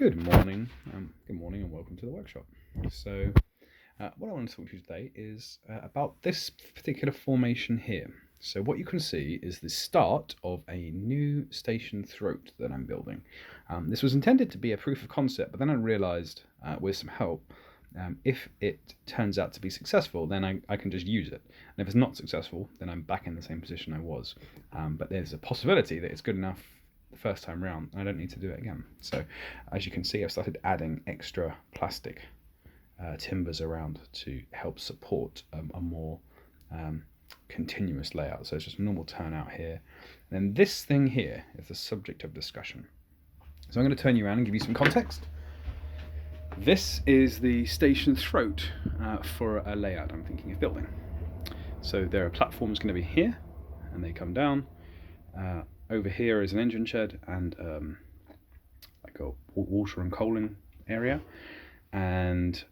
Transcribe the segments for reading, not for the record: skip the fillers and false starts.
Good morning and welcome to the workshop. So what I want to talk to you today is about this particular formation here. So what you can see is the start of a new station throat that I'm building. This was intended to be a proof of concept, but then I realized with some help, if it turns out to be successful, then I can just use it. And if it's not successful, then I'm back in the same position I was. But there's a possibility that it's good enough the first time round and I don't need to do it again. So as you can see, I've started adding extra plastic timbers around to help support a more continuous layout. So it's just a normal turnout here. And then this thing here is the subject of discussion. So I'm going to turn you around and give you some context. This is the station throat for a layout I'm thinking of building. So there are platforms going to be here and they come down. Over here is an engine shed and like a water and coaling area, and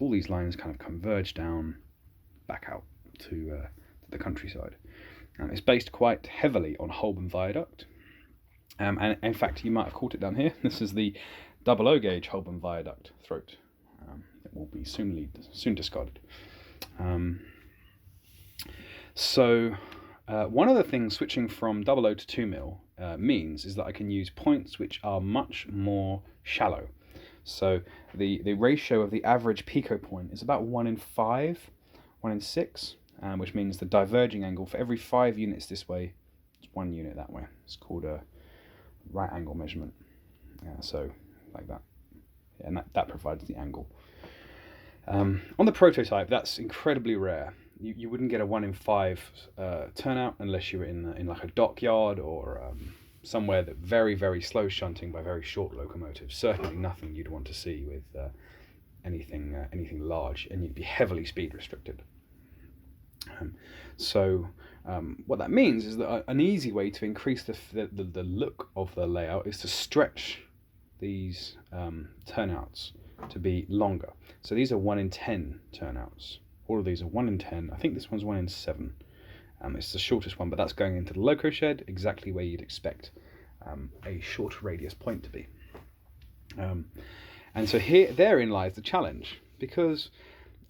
all these lines kind of converge down back out to the countryside. And it's based quite heavily on Holborn Viaduct, and in fact you might have caught it down here. This is the 00 gauge Holborn Viaduct throat. It will be soon discarded. One of the things switching from 00 to 2 mil means is that I can use points which are much more shallow. So the ratio of the average pico point is about 1 in 5, 1 in 6, which means the diverging angle for every 5 units this way, it's 1 unit that way. It's called a right angle measurement. So like that. Yeah, and that provides the angle. On the prototype, that's incredibly rare. You wouldn't get a 1 in 5 turnout unless you were in like a dockyard or somewhere that very, very slow shunting by very short locomotives. Certainly nothing you'd want to see with anything large, and you'd be heavily speed restricted. What that means is that an easy way to increase the look of the layout is to stretch these turnouts to be longer. So these are 1 in 10 turnouts. All of these are 1 in 10. I think this one's 1 in 7. It's the shortest one, but that's going into the loco shed, exactly where you'd expect a short radius point to be. And so therein lies the challenge, because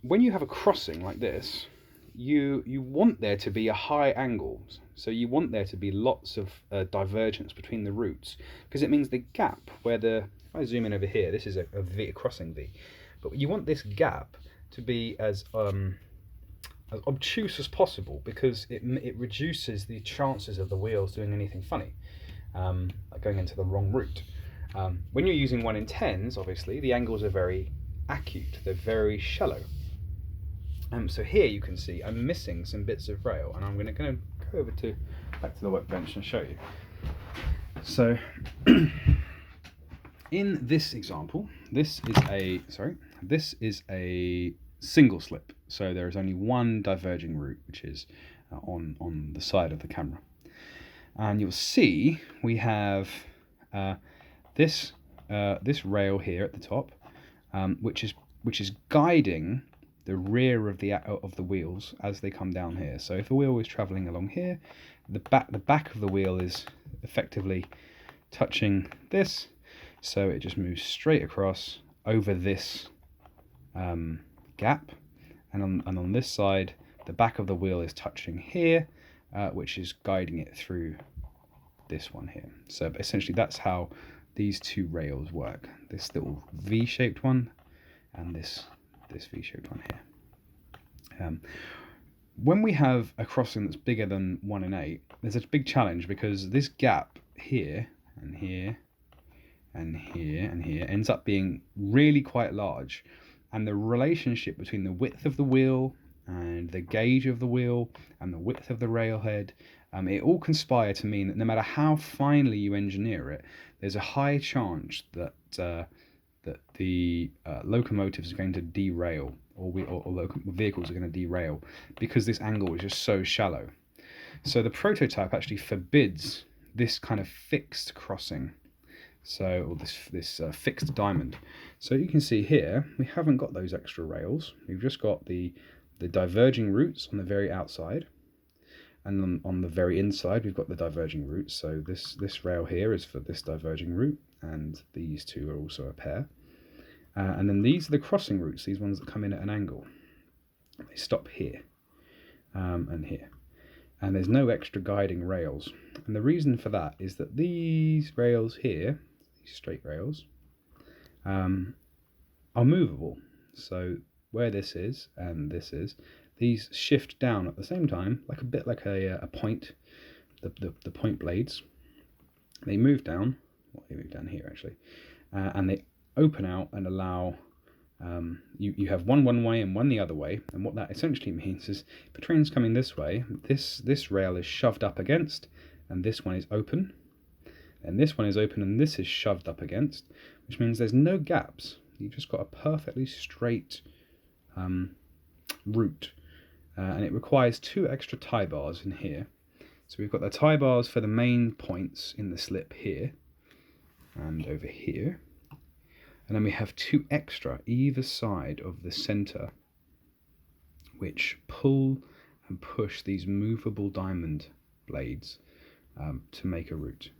when you have a crossing like this, you want there to be a high angle. So you want there to be lots of divergence between the routes, because it means the gap where if I zoom in over here, this is a crossing V, but you want this gap to be as obtuse as possible, because it reduces the chances of the wheels doing anything funny, like going into the wrong route. When you're using 1 in 10s, obviously the angles are very acute, they're very shallow. So here you can see I'm missing some bits of rail, and I'm going to go over back to the workbench and show you. So in this example, this is a single slip, so there is only one diverging route, which is on the side of the camera, and you'll see we have this rail here at the top, which is guiding the rear of the wheels as they come down here. So if a wheel is traveling along here, the back of the wheel is effectively touching this, so it just moves straight across over this gap, and on this side the back of the wheel is touching here, which is guiding it through this one here. So essentially that's how these two rails work, this little V-shaped one and this V-shaped one here. When we have a crossing that's bigger than 1 in 8, there's a big challenge, because this gap here and here and here and here ends up being really quite large, and the relationship between the width of the wheel and the gauge of the wheel and the width of the railhead, it all conspire to mean that no matter how finely you engineer it, there's a high chance that the locomotives are going to derail, or vehicles are going to derail, because this angle is just so shallow. So the prototype actually forbids this kind of fixed crossing, or this fixed diamond. So you can see here we haven't got those extra rails. We've just got the diverging routes on the very outside, and on the very inside we've got the diverging routes. So this rail here is for this diverging route, and these two are also a pair. And then these are the crossing routes, these ones that come in at an angle. They stop here and here. And there's no extra guiding rails. And the reason for that is that these rails here, these straight rails, are movable. So where this is and this is, these shift down at the same time, like a bit like a point, the point blades. They move down, well, they move down here actually, and they open out and allow, you have one way and one the other way. And what that essentially means is if a train's coming this way, this rail is shoved up against, and this one is open, and this one is open and this is shoved up against, which means there's no gaps. You've just got a perfectly straight route, and it requires 2 extra tie bars in here. So we've got the tie bars for the main points in the slip here and over here, and then we have 2 extra either side of the center, which pull and push these movable diamond blades to make a route.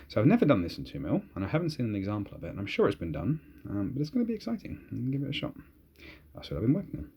So I've never done this in 2mm, and I haven't seen an example of it, and I'm sure it's been done, but it's going to be exciting. I'm going to give it a shot. That's what I've been working on.